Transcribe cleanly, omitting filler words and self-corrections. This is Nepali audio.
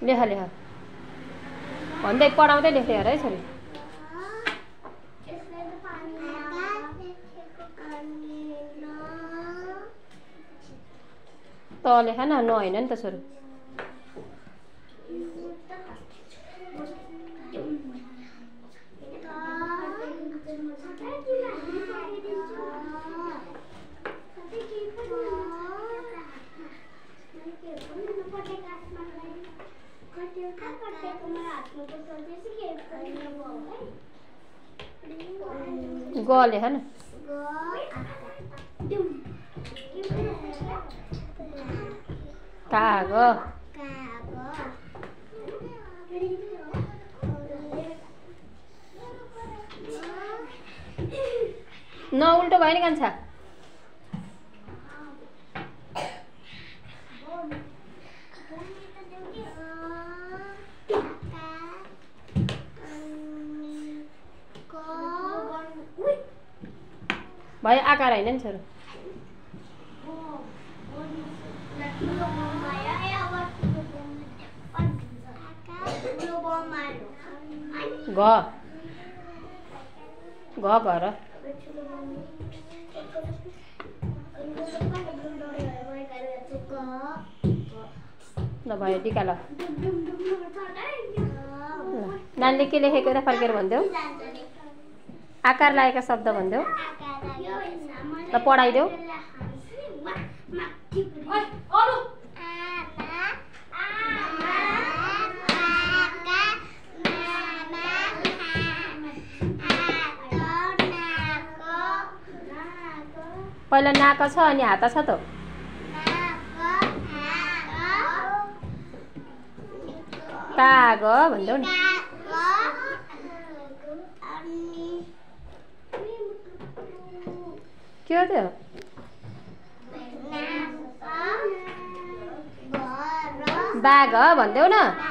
लेख लेख भन्दै पढाउँदै लेख्दै हेर है छोरी। त लेख न, न होइन नि त छोरी। ग लेख न। काग न उल्टो भयो नि कान्छा। भयो आकार होइन नि छोरो। घ घ घर ल भयो टिका ल। नानीले के लेखेको यता फर्केर भनिदेऊ। आकार लागेका शब्द भनिदेऊ ल, पढाइदेऊ। पहिला नाक छ अनि हात छ त। काग भनिदेऊ नि। के हो त्यो? बाघ भनिदेऊ न।